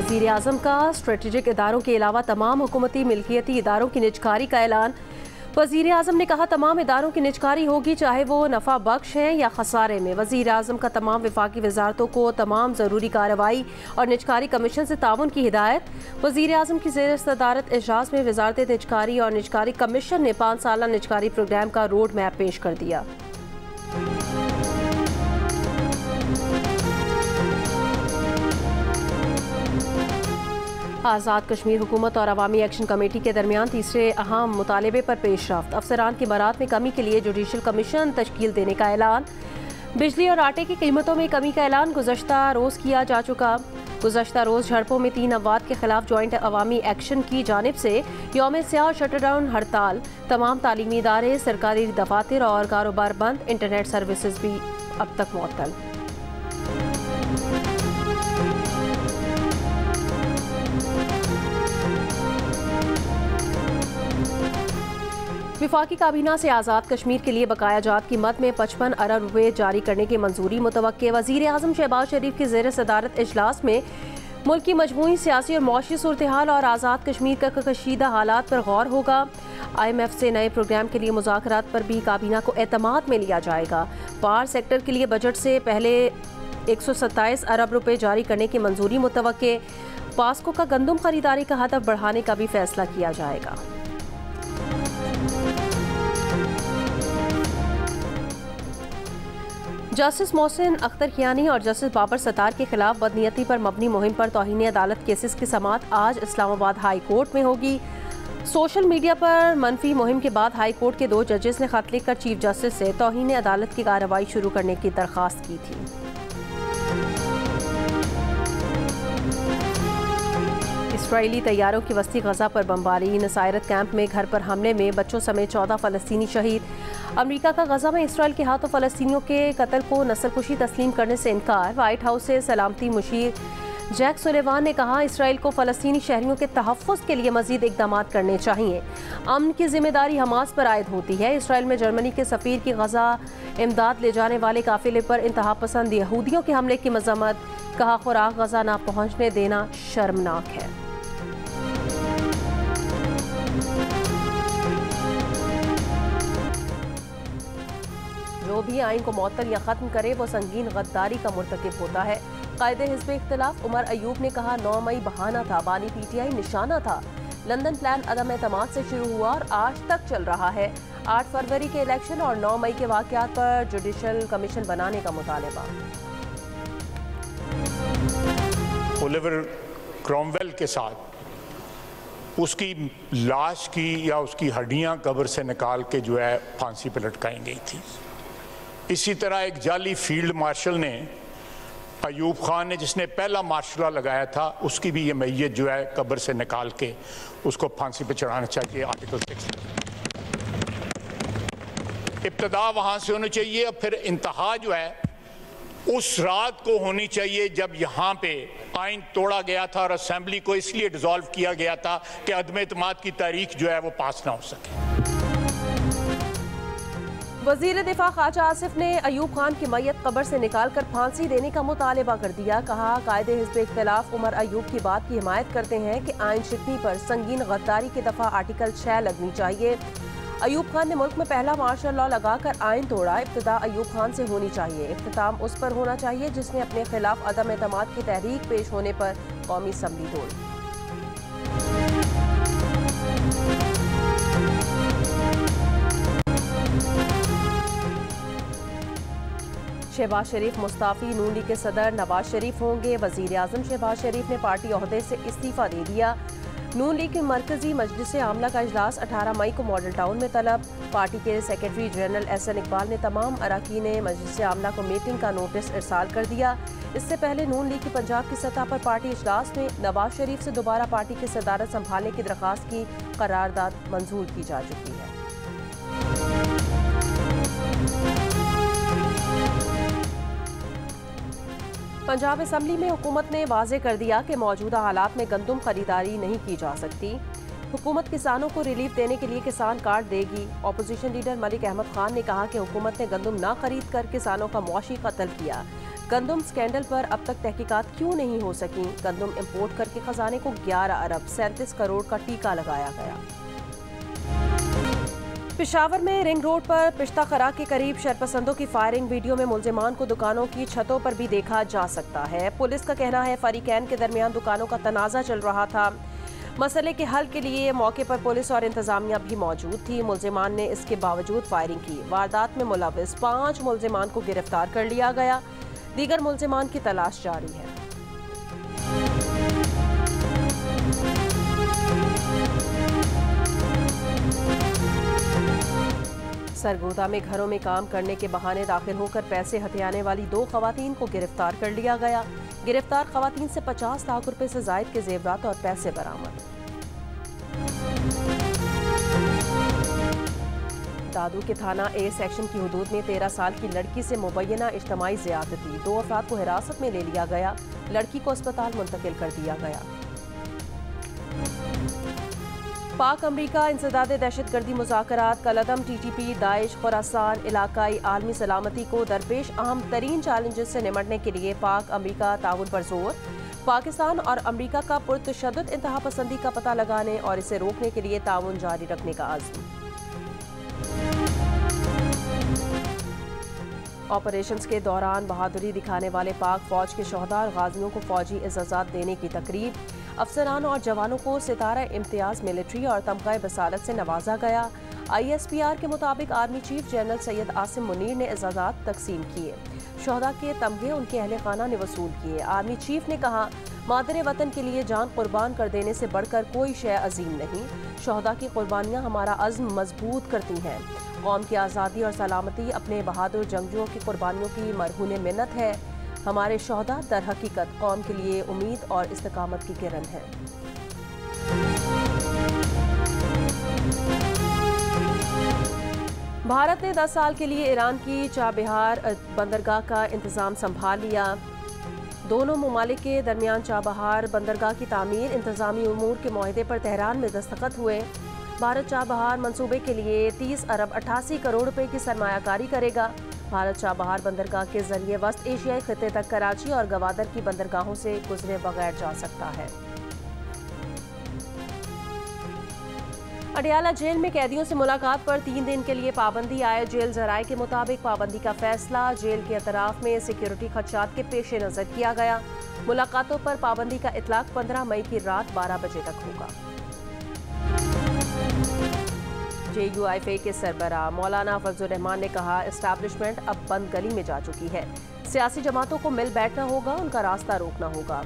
वज़ीर आज़म का स्ट्रेटेजिक इदारों के अलावा तमाम हुकूमती मिल्कियती इदारों की निजकारी का ऐलान। वज़ीर आज़म ने कहा तमाम इदारों की निजकारी होगी, चाहे वो नफ़ा बख्श हैं या खसारे में। वज़ीर आज़म का तमाम वफाकी वजारतों को तमाम ज़रूरी कार्रवाई और निजकारी कमीशन से ताउन की हिदायत। वज़ीर आज़म की ज़ेर सदारत इजलास में वजारत निजकारी और निजकारी कमीशन ने 5 साला निजकारी प्रोग्राम का रोड मैप पेश कर दिया। आज़ाद कश्मीर हुकूमत और अवामी एक्शन कमेटी के दरमियान तीसरे अहम मुतालबे पर पेशरफ्त। अफसरान की बरात में कमी के लिए जुडिशल कमीशन तश्कील देने का ऐलान। बिजली और आटे की कीमतों में कमी का ऐलान गुज़श्ता रोज़ किया जा चुका। गुज़श्ता रोज़ झड़पों में 3 अफवाद के खिलाफ जॉइंट अवामी एक्शन की जानिब से यौम स्याह शटडाउन हड़ताल। तमाम तालीमी इदारे, सरकारी दफातर और कारोबार बंद। इंटरनेट सर्विसेज भी अब तक मुअत्तल। विफाकी काबीना से आज़ाद कश्मीर के लिए बकाया जात की मद में 55 अरब रुपये जारी करने की मंजूरी मुतवक्के। वज़ीर आज़म शहबाज शरीफ की ज़ेर सदारत इजलास में मुल्क की मजमूई सियासी और मौशी सूरत हाल और आज़ाद कश्मीर का कशीदा हालात पर गौर होगा। IMF से नए प्रोग्राम के लिए मुज़ाकरात पर भी काबीना को एतमाद में लिया जाएगा। पावर सेक्टर के लिए बजट से पहले 127 अरब रुपये जारी करने की मंजूरी मुतवक्के। पास्को का गंदम खरीदारी का हदफ बढ़ाने का भी फैसला किया जाएगा। जस्टिस मोहसिन अख्तर कियानी और जस्टिस बाबर सत्तार के खिलाफ बदनीयती पर मबनी मुहिम पर तौहीन अदालत केसेस की समाअत आज इस्लामाबाद हाई कोर्ट में होगी। सोशल मीडिया पर मनफी मुहिम के बाद हाई कोर्ट के 2 जजेस ने खत लिखकर चीफ जस्टिस से तौहीन अदालत की कार्रवाई शुरू करने की दरख्वास्त की थी। इसराइली तैयारों की वस्ती गजा पर बमबारी। नसायरत कैंप में घर पर हमले में बच्चों समेत 14 फ़लस्तीनी शहीद। अमेरिका का गजा में इसराइल के हाथों फ़लस्तीनियों के कत्ल को नस्लकुशी तस्लीम करने से इनकार। वाइट हाउस से सलामती मुशीर जैक सुलेवान ने कहा इसराइल को फ़लस्तीनी शहरियों के तहफ़्फ़ुज़ के लिए मज़ीद इक़दाम करने चाहिए। अमन की जिम्मेदारी हमास पर आयद होती है। इसराइल में जर्मनी के सफ़ीर की गजा इमदाद ले जाने वाले काफ़िले पर इंतहा पसंद यहूदियों के हमले की मज़म्मत। कहा खुराक गजा ना पहुँचने देना शर्मनाक है। जो भी आइन को मुअत्तल या ख़त्म करे वो संगीन गद्दारी का मुर्तकिब होता है। कायदे हिज़्ब इख्तिलाफ उमर अयूब ने कहा 9 मई बहाना था, बानी PTI निशाना था। लंदन प्लान अदम एतमाद से शुरू हुआ और आज तक चल रहा है। 8 फरवरी के इलेक्शन और 9 मई के वाक़यात पर जुडिशल कमीशन बनाने का मुतालबा। ओलिवर क्रॉमवेल के साथ उसकी लाश की या उसकी हड्डियां कब्र से निकाल के जो है फांसी पर लटकाई गई थी। इसी तरह एक जाली फील्ड मार्शल ने अयूब खान ने जिसने पहला मार्शल लगाया था उसकी भी ये मैयत जो है कब्र से निकाल के उसको फांसी पे चढ़ाना चाहिए। आर्टिकल 6 इब्तदा वहाँ से होनी चाहिए और फिर इंतहा जो है उस रात को होनी चाहिए जब यहाँ पे आइन तोड़ा गया था और असेंबली को इसलिए डिसॉल्व किया गया था कि अदम एतमाद की तारीख जो है वो पास ना हो सके। वज़ीर दिफा ख्वाजा आसिफ ने अयूब खान की मैयत कब्र से निकाल कर फांसी देने का मुतालबा कर दिया। कहा कायदे हिज़्ब इख्तिलाफ उमर अयूब की बात की हिमायत करते हैं कि आइन शिकनी पर संगीन गद्दारी के दफ़ा आर्टिकल 6 लगनी चाहिए। अयूब खान ने मुल्क में पहला मार्शल लॉ लगाकर आइन तोड़ा। इब्तिदा अयूब खान से होनी चाहिए। इख्तिताम उस पर होना चाहिए जिसने अपने खिलाफ अदम एतमाद की तहरीक पेश होने पर कौमी असम्बली तोड़ी। शहबाज शरीफ मुस्ताफ़ी। नून लीग के सदर नवाज शरीफ होंगे। वज़ीर आज़म शहबाज शरीफ ने पार्टी ओहदे से इस्तीफ़ा दे दिया। नून लीग के मरकजी मजलिस आमला का इजलास 18 मई को मॉडल टाउन में तलब। पार्टी के सेक्रेटरी जनरल SN इकबाल ने तमाम अरकान मजलिस आमला को मीटिंग का नोटिस इरसाल कर दिया। इससे पहले नून लीग की पंजाब की सतह पर पार्टी इजलास में नवाज शरीफ से दोबारा पार्टी की सदारत संभालने की दरख्वास्त की करारदाद मंजूर की जा चुकी है। पंजाब असम्बली में हुकूमत ने वाज़े कर दिया कि मौजूदा हालात में गंदम खरीदारी नहीं की जा सकती। हुकूमत किसानों को रिलीफ देने के लिए किसान कार्ड देगी। अपोजिशन लीडर मलिक अहमद खान ने कहा कि हुकूमत ने गंदम ना खरीद कर किसानों का मुआशी कत्ल किया। गंदम स्कैंडल पर अब तक तहकीकात क्यों नहीं हो सकी? गंदम इंपोर्ट करके खजाने को 11 अरब 37 करोड़ का टीका लगाया गया। पेशावर में रिंग रोड पर पिश्ता खरा के करीब शरपसंदों की फायरिंग। वीडियो में मुल्जिमान को दुकानों की छतों पर भी देखा जा सकता है। पुलिस का कहना है फरीकैन के दरमियान दुकानों का तनाजा चल रहा था। मसले के हल के लिए मौके पर पुलिस और इंतजामिया भी मौजूद थी। मुल्जिमान ने इसके बावजूद फायरिंग की। वारदात में मुलविस 5 मुल्जिमान को गिरफ्तार कर लिया गया। दीगर मुल्जिमान की तलाश जारी है। सरगोदा में घरों में काम करने के बहाने दाखिल होकर पैसे हथियाने वाली 2 खवातीन को गिरफ्तार कर लिया गया। गिरफ्तार खवातीन से 50 लाख रुपए से जायद के जेवरात और पैसे बरामद। दादू के थाना ए सेक्शन की हुदूद में 13 साल की लड़की से मुबैना इज्तिमाई ज़्यादती। 2 अफराद को हिरासत में ले लिया गया। लड़की को अस्पताल मुंतकिल कर दिया गया। पाक अमरीका इंसदाद दहशतगर्दी मुज़ाकरात कलअदम TTP दाइश खुरासान इलाकाई आलमी सलामती को दरपेश अहम तरीन चैलेंजेस से निमटने के लिए पाक अमरीका ताउन पर जोर। पाकिस्तान और अमरीका का पुरतशद्दुद इंतहा पसंदी का पता लगाने और इसे रोकने के लिए ताउन जारी रखने का आज़म। ऑपरेशंस के दौरान बहादुरी दिखाने वाले पाक फौज के शोहदा और गाजियों को फौजी इज़्ज़ात देने की तकरीब। अफसरान और जवानों को सितारा इम्तियाज मिलिट्री और तमगा बसालत से नवाजा गया। ISPR के मुताबिक army chief general Syed Asim Munir ने इज़्ज़ात तकसीम किए। शोहदा के तमगे उनके अहले खाना ने वसूल किए। आर्मी चीफ ने कहा, मादरे वतन के लिए जान कुर्बान कर देने से बढ़कर कोई शय अजीम नहीं। शोहदा की कुर्बानियाँ हमारा अज़्म मजबूत करती हैं। कौम की आज़ादी और सलामती अपने बहादुर जंगजुओं की कुर्बानियों की मरहून मिन्नत है। हमारे शोहदा दर हकीकत कौम के लिए उम्मीद और इस्तकामत की किरण है। भारत ने 10 साल के लिए ईरान की चाबहार बंदरगाह का इंतजाम संभाल लिया। दोनों ममालिक के दरमियान चाबहार बंदरगाह की तामीर इंतजामी उमूर के मुआहदे पर तेहरान में दस्तखत हुए। भारत चाबहार मंसूबे के लिए 30 अरब 88 करोड़ रुपए की सरमायाकारी करेगा। भारत चाबहार बंदरगाह के जरिए वस्त एशियाई खिते तक कराची और गवादर की बंदरगाहों से गुजरे बगैर जा सकता है। अडियाला जेल में कैदियों से मुलाकात पर 3 दिन के लिए पाबंदी आए। जेल जराये के मुताबिक पाबंदी का फैसला जेल के अतराफ में सिक्योरिटी खदशात के पेश नजर किया गया। मुलाकातों पर पाबंदी का इतलाक 15 मई की रात 12 बजे तक होगा। JUIFA के सरबराह मौलाना फजलुर रहमान ने कहा, एस्टैब्लिशमेंट अब बंद गली में जा चुकी है। सियासी जमातों को मिल बैठना होगा, उनका रास्ता रोकना होगा।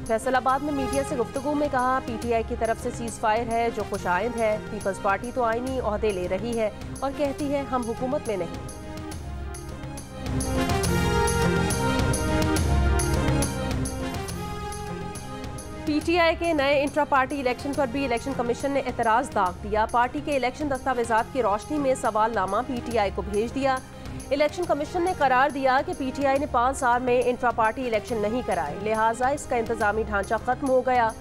फैसलाबाद में मीडिया से गुफ्तगू में कहा, PTI की तरफ से सीज फायर है जो खुशाइंद है। पीपल्स पार्टी तो आईनी ओहदे ले रही है और कहती है हम हुकूमत में नहीं। PTI के नए इंट्रा पार्टी इलेक्शन पर भी इलेक्शन कमीशन ने एतराज दाग दिया। पार्टी के इलेक्शन दस्तावेजात की रोशनी में सवालनामा PTI को भेज दिया। इलेक्शन कमीशन ने करार दिया कि PTI ने 5 साल में इंट्रा पार्टी इलेक्शन नहीं कराए, लिहाजा इसका इंतजामी ढांचा खत्म हो गया।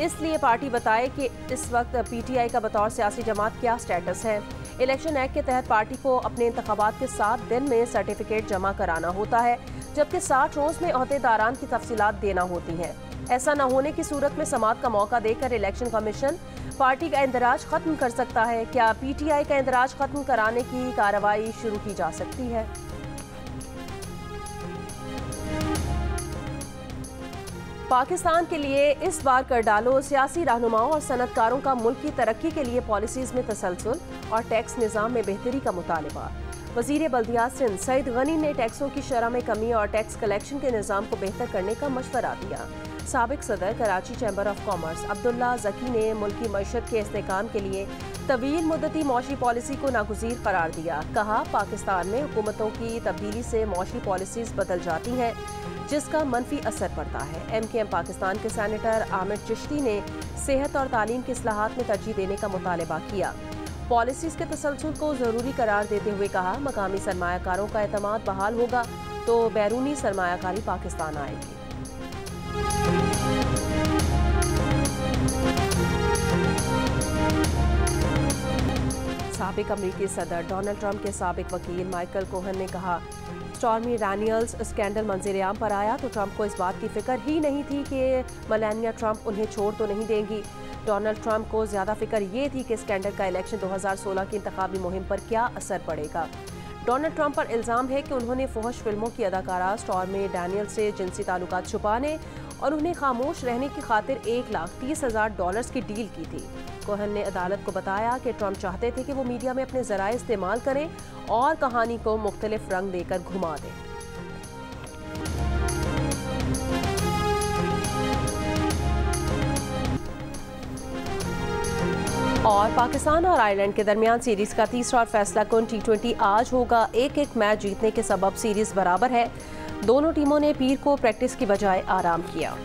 इसलिए पार्टी बताए कि इस वक्त PTI का बतौर सियासी जमात क्या स्टेटस है। इलेक्शन एक्ट के तहत पार्टी को अपने इंतखाबात के 7 दिन में सर्टिफिकेट जमा कराना होता है, जबकि 60 रोज में अहदेदारान की तफसीलात देना होती हैं। ऐसा न होने की सूरत में समाअत का मौका देकर इलेक्शन कमीशन पार्टी का इंदराज खत्म कर सकता है। क्या PTI का इंदराज खत्म कराने की कार्रवाई शुरू की जा सकती है? पाकिस्तान के लिए इस बार कर डालो, सियासी रहनुमाओं और सनतकारों का मुल्क की तरक्की के लिए पॉलिसीज में तसलसल और टैक्स निज़ाम में बेहतरी का मुतालबा। वज़ीर बल्दियात सिंध सईद गनी ने टैक्सों की शरह में कमी और टैक्स कलेक्शन के निज़ाम को बेहतर करने का मशवरा दिया। साबिक सदर Karachi chamber of commerce Abdullah Zaki ने मुल्क की मईशत के इस्तेहकाम के लिए तवील मुद्दती मौशी पॉलिसी को नागुज़ीर करार दिया। कहा, पाकिस्तान में हुकूमतों की तब्दीली से मौशी पॉलिसीज़ बदल जाती हैं, जिसका मनफी असर पड़ता है। MKM पाकिस्तान के सेनेटर आमिर चिश्ती ने सेहत और तालीम की इस्लाहात में तरजीह देने का मुतालबा किया। पॉलिसीज़ के तसलसल को ज़रूरी करार देते हुए कहा, मकामी सरमायाकारों का एतमाद बहाल होगा तो बैरूनी सरमायाकारी पाकिस्तान आएगी। साबिक अमरीकी सदर डोनाल्ड ट्रंप के साबिक वकील माइकल कोहन ने कहा, स्टॉर्मी डैनियल्स स्कैंडल मंजर-ए-आम पर आया तो ट्रंप को इस बात की फिक्र ही नहीं थी कि मेलानिया ट्रंप उन्हें छोड़ तो नहीं देंगी। डोनाल्ड ट्रंप को ज़्यादा फिक्र ये थी कि स्कैंडल का इलेक्शन 2016 की इंतखाबी मुहिम पर क्या असर पड़ेगा। डोनाल्ड ट्रंप पर इल्ज़ाम है कि उन्होंने फुहश फिल्मों की अदाकारा स्टॉर्मी डैनियल्स से जिनसी ताल्लुकात छुपाने और उन्हें खामोश रहने की खातिर $1,30,000 की डील की थी। कोहन ने अदालत को बताया कि ट्रंप चाहते थे कि वो मीडिया में अपने ज़राए इस्तेमाल करें और कहानी को मुख्तलिफ रंग देकर घुमा दें। और पाकिस्तान और आयरलैंड के दरमियान सीरीज का तीसरा और फैसला कुन T20 आज होगा। एक मैच जीतने के सबब सीरीज बराबर है। दोनों टीमों ने पीर को प्रैक्टिस की बजाय आराम किया।